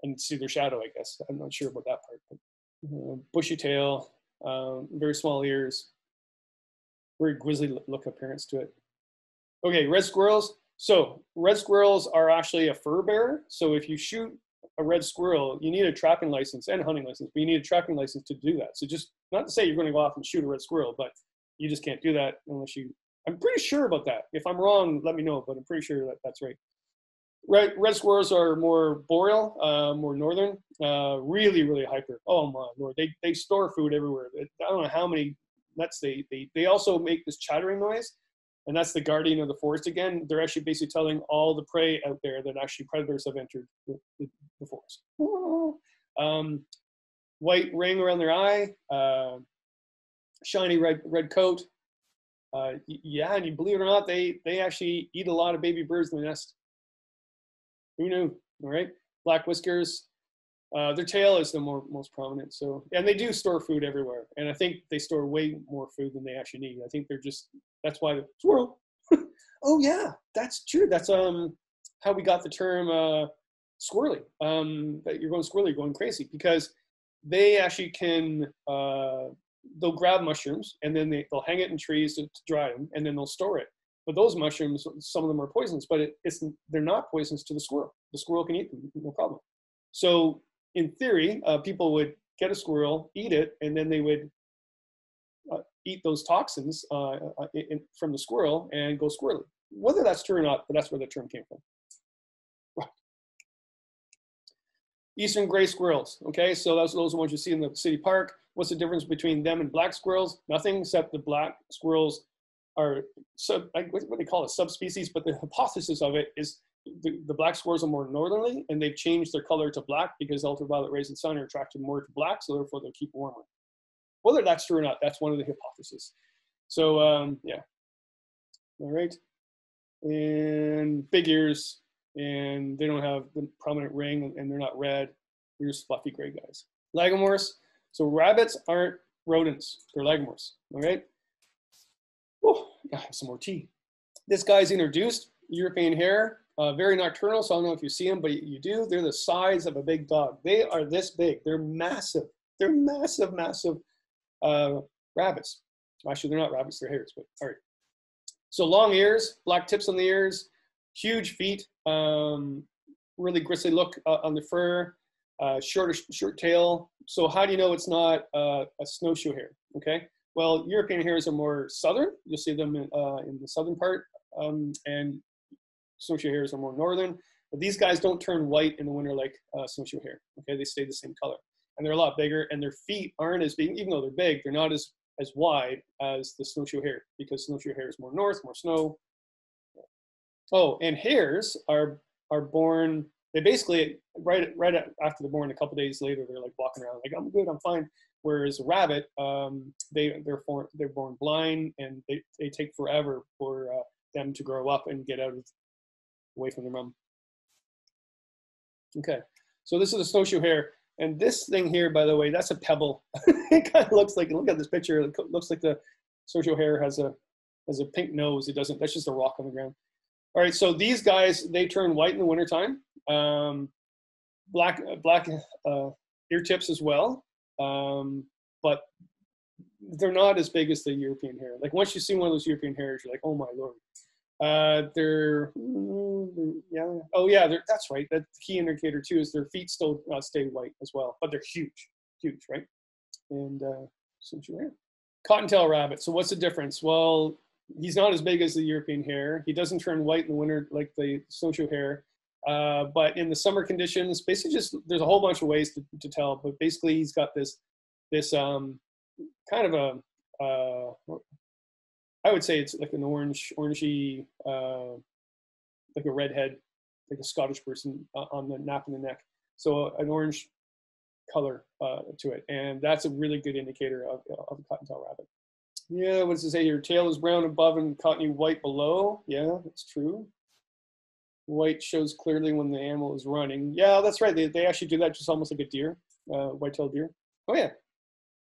and see their shadow, I guess. I'm not sure about that part. But, bushy tail, very small ears, very grisly look appearance to it. Okay, red squirrels. So red squirrels are actually a fur bearer. So if you shoot a red squirrel, you need a trapping license and a hunting license, but you need a trapping license to do that. So just not to say you're going to go off and shoot a red squirrel, but you just can't do that unless you, I'm pretty sure about that. If I'm wrong, let me know, but I'm pretty sure that that's right. Red squirrels are more boreal, more northern, really, really hyper. Oh my Lord, they store food everywhere. I don't know how many nuts they also make this chattering noise, and that's the guardian of the forest again. They're actually basically telling all the prey out there that actually predators have entered the forest. White ring around their eye, shiny red coat. Yeah, and you believe it or not, they actually eat a lot of baby birds in the nest. Who knew? All right. Black whiskers. Their tail is the most prominent. So, and they do store food everywhere. And I think they store way more food than they actually need. I think that's why the squirrel. Oh yeah, that's true. That's how we got the term squirrely. That you're going squirrely, going crazy, because they actually can. They'll grab mushrooms and then they'll hang it in trees to dry them, and then they'll store it. But those mushrooms, some of them are poisonous, but they're not poisonous to the squirrel. The squirrel can eat them, no problem. So in theory, people would get a squirrel, eat it, and then they would eat those toxins from the squirrel and go squirrely. Whether that's true or not, but that's where the term came from. Right. Eastern gray squirrels. Okay, so those are the ones you see in the city park. What's the difference between them and black squirrels? Nothing, except the black squirrels are what they call it, subspecies, but the hypothesis of it is the black squirrels are more northerly, and they've changed their color to black because ultraviolet rays of the sun are attracted more to black, so therefore they'll keep warmer. Whether that's true or not, that's one of the hypotheses. So yeah, all right. And big ears, and they don't have the prominent ring, and they're not red. They're just fluffy gray guys. Lagomorphs. So rabbits aren't rodents, they're lagomorphs, all right? Oh, I have some more tea. This guy's introduced, European hare, very nocturnal, so I don't know if you see them, but you do. They're the size of a big dog. They are this big. They're massive. They're massive, massive rabbits. Actually, they're not rabbits, they're hares, but all right. So long ears, black tips on the ears, huge feet, really gristly look on the fur, short tail. So how do you know it's not a snowshoe hare? Okay. Well, European hares are more southern. You'll see them in the southern part, and snowshoe hares are more northern. But these guys don't turn white in the winter like snowshoe hare. Okay, they stay the same color, and they're a lot bigger. And their feet aren't as big, even though they're big. They're not as wide as the snowshoe hare, because snowshoe hare is more north, more snow. Oh, and hares are born. They basically right after they're born, a couple days later, they're like walking around like, I'm good, I'm fine. Whereas a rabbit, they're born blind, and they take forever for them to grow up and get away from their mom. Okay, so this is a snowshoe hare, and this thing here, by the way, that's a pebble. It kind of looks like, look at this picture. It looks like the snowshoe hare has a pink nose. It doesn't. That's just a rock on the ground. All right, so these guys, they turn white in the wintertime. Black ear tips as well. But they're not as big as the European hare. Like once you see one of those European hares, you're like, oh my Lord. Yeah. Oh yeah, that's right. That key indicator too is their feet still stay white as well, but they're huge, right? And cottontail rabbit. So what's the difference? Well, he's not as big as the European hare. He doesn't turn white in the winter like the snowshoe hare. But in the summer conditions, basically there's a whole bunch of ways to tell, but basically he's got this kind of I would say it's like an orangey, like a redhead, like a Scottish person on the nape of the neck. So an orange color to it. And that's a really good indicator of a cottontail rabbit. Yeah, what does it say here? Tail is brown above and cottony white below. Yeah, that's true. White shows clearly when the animal is running. Yeah, that's right. They actually do that just almost like a deer, white-tailed deer. Oh yeah,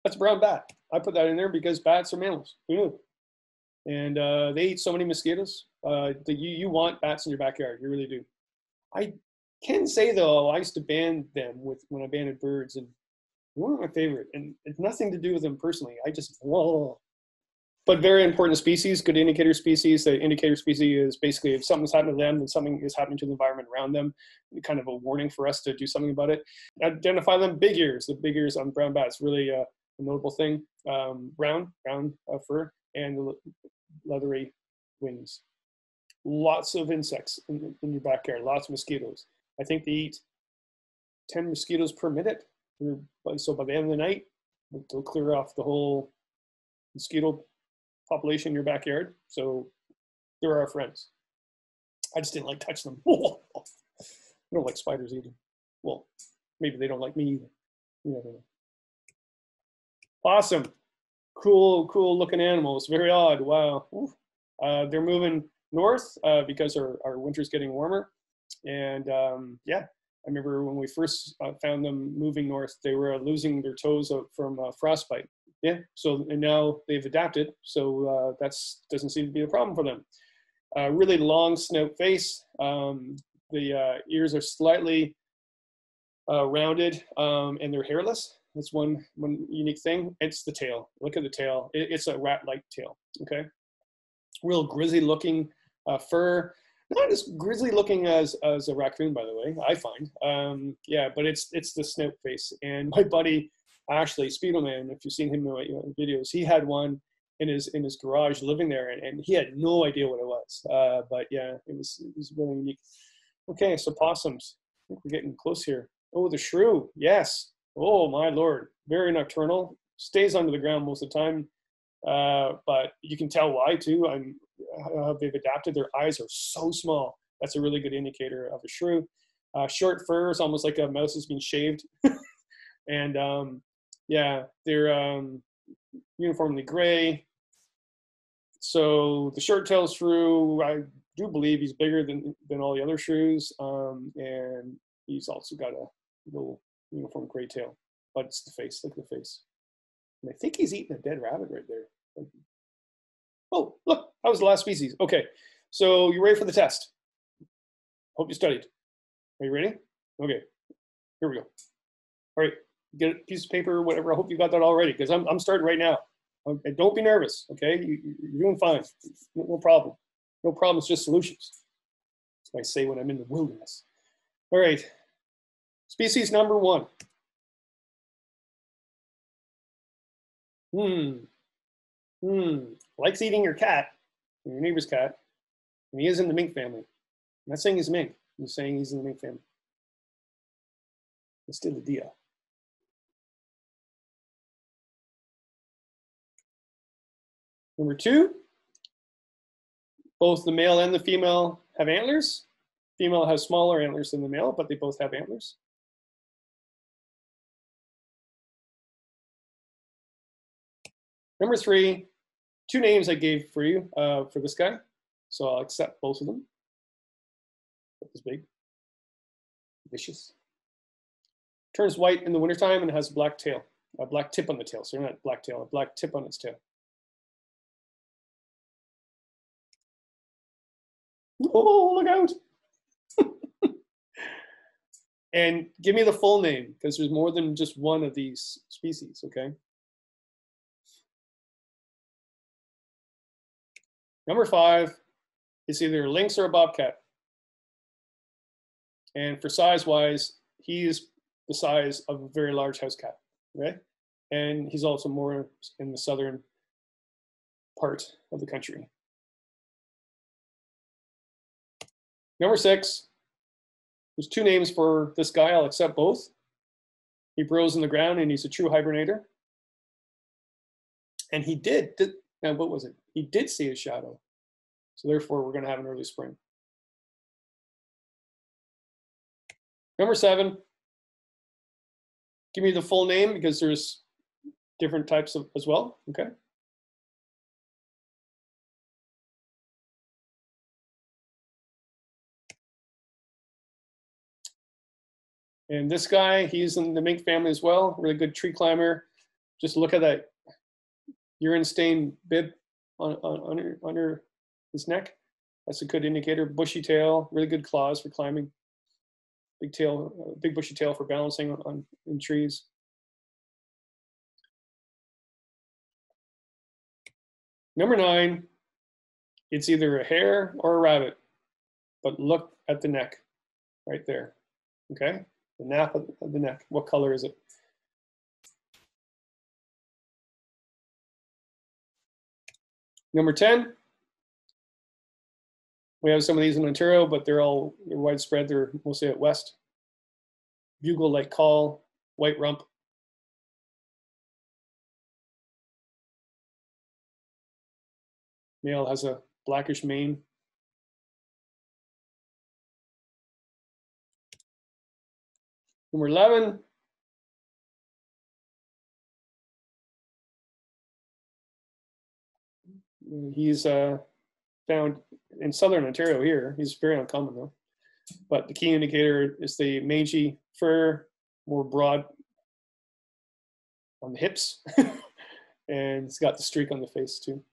that's a brown bat. I put that in there because bats are mammals. Who knew? And they eat so many mosquitoes that you want bats in your backyard. You really do. I can say though, I used to ban them when I banned birds, and they weren't my favorite. And it's nothing to do with them personally. I just whoa. But very important species, good indicator species. The indicator species is basically if something's happening to them, then something is happening to the environment around them. Kind of a warning for us to do something about it. Identify them. Big ears. The big ears on brown bats, really a notable thing. Brown fur and leathery wings. Lots of insects in your backyard. Lots of mosquitoes. I think they eat 10 mosquitoes per minute. So by the end of the night, they'll clear off the whole mosquito population in your backyard. So they're our friends. I just didn't like touch them. I don't like spiders either. Well, maybe they don't like me either. You never know. Awesome. Cool looking animals. Very odd. Wow. They're moving north because our winter's getting warmer. And yeah, I remember when we first found them moving north, they were losing their toes from frostbite. Yeah, so and now they've adapted, so that's doesn't seem to be a problem for them. Really long snout face. The ears are slightly rounded, and they're hairless. That's one unique thing. It's the tail. Look at the tail. It's a rat-like tail. Okay, real grisly looking fur. Not as grisly looking as a raccoon, by the way. I find. Yeah, but it's the snout face. And my buddy Ashley Speedoman, if you've seen him in videos, he had one in his garage living there, and he had no idea what it was. But yeah, it was really unique. Okay, so possums. I think we're getting close here. Oh, the shrew. Yes. Oh my lord. Very nocturnal. Stays under the ground most of the time. But you can tell why too. How they've adapted. Their eyes are so small. That's a really good indicator of a shrew. Short fur is almost like a mouse has been shaved. And yeah, they're uniformly gray. So the short-tailed shrew, I do believe he's bigger than all the other shrews, and he's also got a little uniform gray tail. But it's the face. Look at the face. And I think he's eating a dead rabbit right there. Oh, look, that was the last species. Okay, so you ready for the test? Hope you studied. Are you ready? Okay, here we go. All right, get a piece of paper, whatever. I hope you got that all ready, because I'm starting right now. And don't be nervous, okay? You're doing fine. No problem. No problems, just solutions. That's what I say when I'm in the wilderness. All right, species number 1. Likes eating your cat, your neighbor's cat, and he is in the mink family. I'm not saying he's mink. I'm saying he's in the mink family. It's still the deal. Number 2, both the male and the female have antlers. Female has smaller antlers than the male, but they both have antlers. Number 3, 2 names I gave for you for this guy, so I'll accept both of them. That was big, vicious. Turns white in the wintertime and has a black tail, a black tip on the tail. So not black tail, a black tip on its tail. Oh, look out! And give me the full name, because there's more than just one of these species, okay? Number 5, it's either a lynx or a bobcat. And for size-wise, he's the size of a very large house cat, okay? And he's also more in the southern part of the country. Number 6, there's 2 names for this guy. I'll accept both. He burrows in the ground, and he's a true hibernator. And he did now what was it? He did see a shadow. So therefore, we're going to have an early spring. Number 7, give me the full name, because there's different types of as well, okay? And this guy, he's in the mink family as well, really good tree climber. Just look at that urine stained bib under his neck. That's a good indicator. Bushy tail, really good claws for climbing. Big tail, big bushy tail for balancing in trees. Number 9, it's either a hare or a rabbit, but look at the neck right there, okay? The nap of the neck, what color is it? Number 10, we have some of these in Ontario, but they're widespread. They're mostly out west. Bugle-like call, white rump. Male has a blackish mane. Number 11, he's found in southern Ontario here. He's very uncommon though. But the key indicator is the mangy fur, more broad on the hips, and it's got the streak on the face too.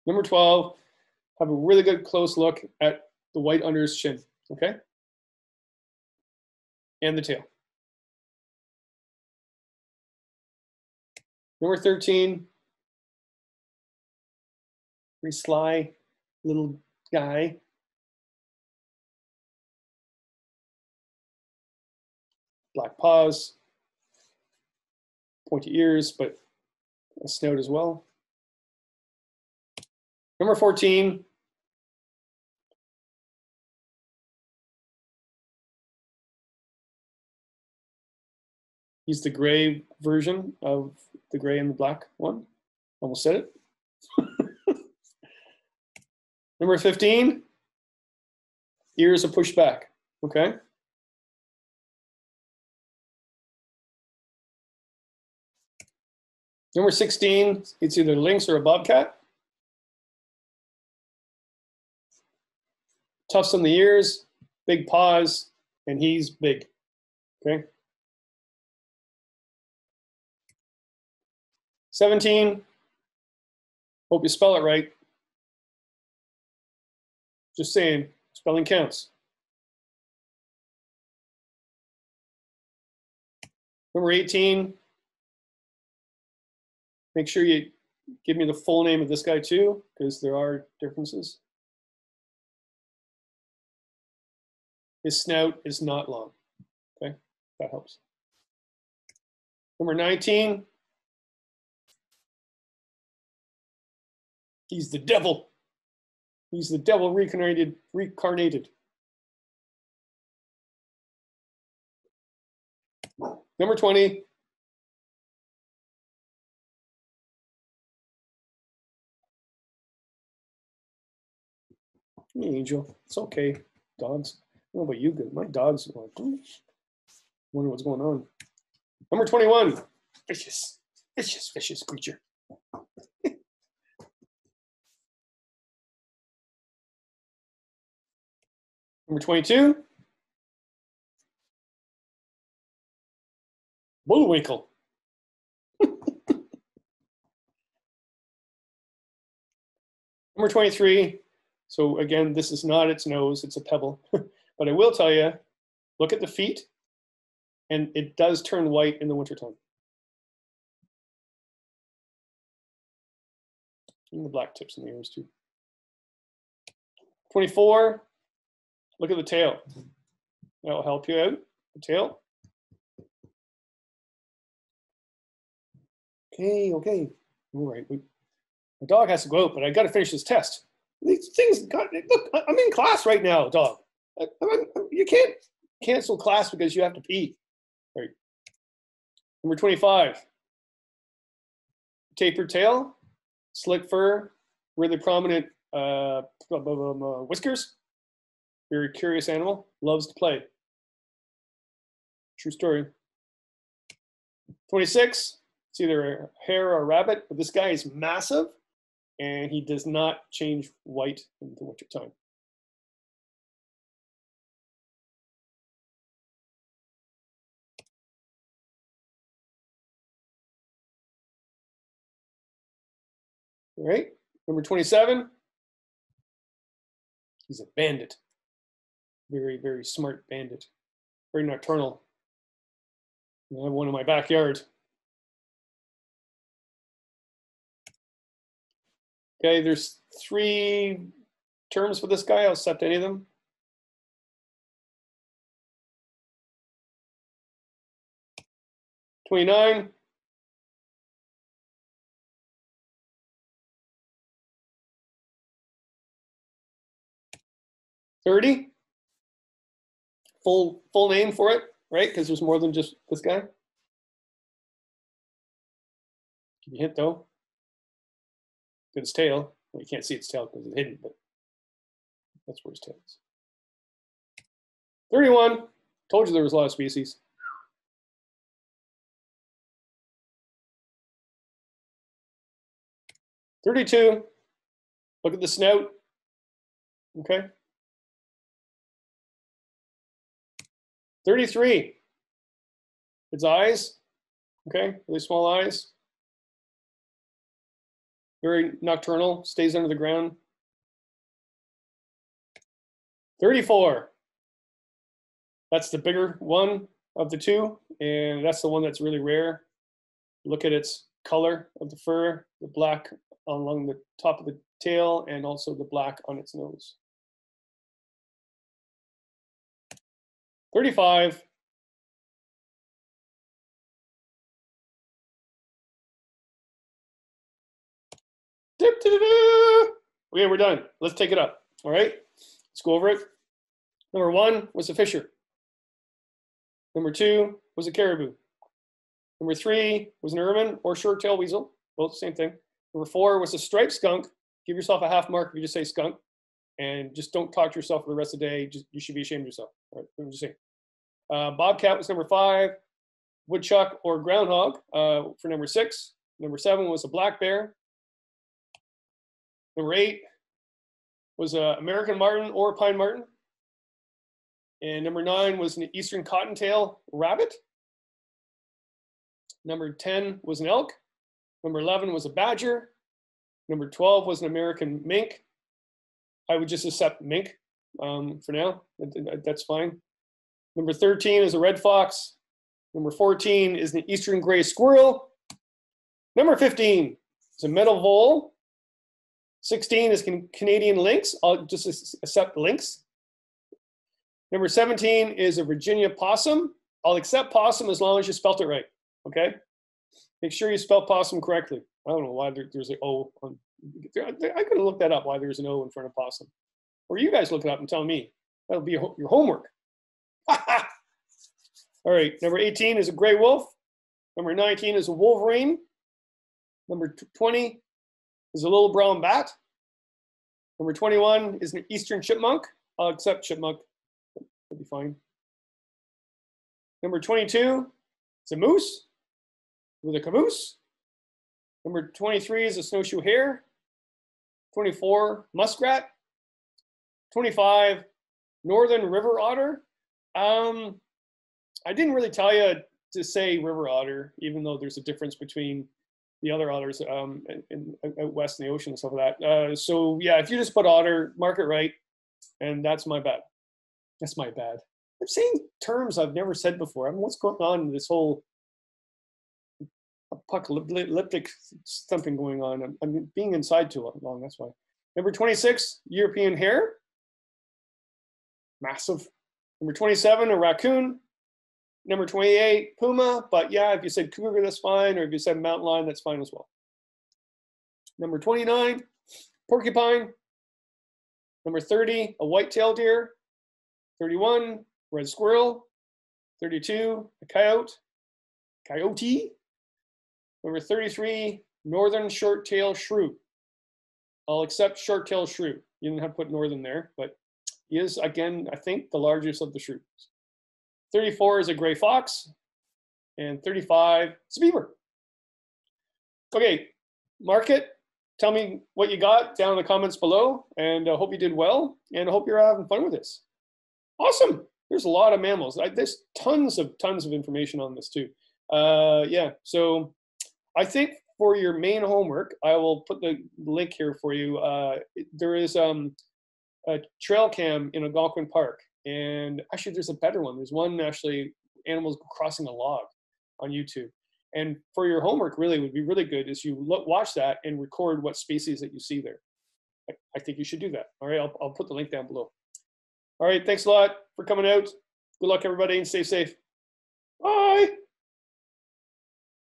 Number 12, have a really good close look at the white under his chin, okay? And the tail. Number 13, pretty sly little guy. Black paws, pointy ears, but a snout as well. Number 14, he's the gray version of the gray and the black one. Almost said it. Number 15, ears are pushed back, okay? Number 16, it's either a lynx or a bobcat. Tufts on the ears, big paws, and he's big, okay? 17, hope you spell it right. Just saying, spelling counts. Number 18, make sure you give me the full name of this guy too, because there are differences. His snout is not long, okay? That helps. Number 19, he's the devil. He's the devil reincarnated. Number 20, Angel, it's okay, dogs. I don't know about you, good. My dogs are like, wonder what's going on. Number 21, vicious creature. Number 22, Bullwinkle. Number 23, so again, this is not its nose, it's a pebble. But I will tell you, look at the feet, and it does turn white in the wintertime. And the black tips in the ears too. 24, look at the tail. That'll help you out, the tail. Okay. All right, my dog has to go out, but I got to finish this test. These things, look, I'm in class right now, dog. You can't cancel class because you have to pee. All right. Number 25, tapered tail, slick fur, really prominent whiskers. Very curious animal, loves to play. True story. 26, it's either a hare or a rabbit, but this guy is massive and he does not change white in the wintertime. All right, number 27, he's a bandit. Very smart bandit. Very nocturnal. I have one in my backyard. Okay, there's 3 terms for this guy. I'll accept any of them. $29. $30. Full name for it, right? Because there's more than just this guy. Give you a hint though. Good its tail. Well, you can't see its tail because it's hidden, but that's where his tail is. 31. Told you there was a lot of species. 32. Look at the snout. Okay. 33. Its eyes. Okay, really small eyes. Very nocturnal, stays under the ground. 34. That's the bigger one of the two, and that's the one that's really rare. Look at its color of the fur, the black along the top of the tail, and also the black on its nose. 35. Okay, we're done. Let's take it up. All right, let's go over it. Number 1 was a fisher. Number 2 was a caribou. Number 3 was an ermine or short-tailed weasel, both the same thing. Number 4 was a striped skunk. Give yourself a half mark if you just say skunk, and just don't talk to yourself for the rest of the day. You should be ashamed of yourself. All right, I'm just saying. Bobcat was number 5. Woodchuck or groundhog for number 6. Number 7 was a black bear. Number 8 was an American marten or pine marten. And number 9 was an eastern cottontail rabbit. Number 10 was an elk. Number 11 was a badger. Number 12 was an American mink. I would just accept mink for now. That's fine. Number 13 is a red fox. Number 14 is an eastern gray squirrel. Number 15 is a meadow vole. 16 is Canadian lynx. I'll just accept lynx. Number 17 is a Virginia possum. I'll accept possum as long as you spelt it right, okay? Make sure you spell possum correctly. I don't know why there's an O. I could have looked that up, why there's an O in front of possum. Or you guys look it up and tell me. That'll be your homework. All right, number 18 is a gray wolf. Number 19 is a wolverine. Number 20 is a little brown bat. Number 21 is an eastern chipmunk. I'll accept chipmunk. That'll be fine. Number 22 is a moose with a caboose. Number 23 is a snowshoe hare. 24, muskrat. 25, northern river otter. I didn't really tell you to say river otter, even though there's a difference between the other otters out west in the ocean and stuff like that. So yeah, if you just put otter, mark it right, and that's my bad. That's my bad. I'm saying terms I've never said before. I mean, what's going on in this whole apocalyptic something going on? I'm being inside too long, that's why. Number 26, European hare. Massive. Number 27, a raccoon. Number 28, puma. But yeah, if you said cougar, that's fine. Or if you said mountain lion, that's fine as well. Number 29, porcupine. Number 30, a white-tailed deer. 31, red squirrel. 32, a coyote. Number 33, northern short-tailed shrew. I'll accept short-tailed shrew. You didn't have to put northern there, but he is, again, I think, the largest of the shrews. 34 is a gray fox, and 35 is a beaver. Okay, mark it. Tell me what you got down in the comments below, and I hope you did well, and I hope you're having fun with this. Awesome. There's a lot of mammals. There's tons of information on this too. Yeah, so I think for your main homework, I will put the link here for you. There is a trail cam in Algonquin Park, and actually there's a better one. There's one actually, animals crossing a log on YouTube. And for your homework, really would be really good is you watch that and record what species that you see there. I think you should do that. All right, I'll put the link down below. All right, thanks a lot for coming out. Good luck, everybody, and stay safe. Bye.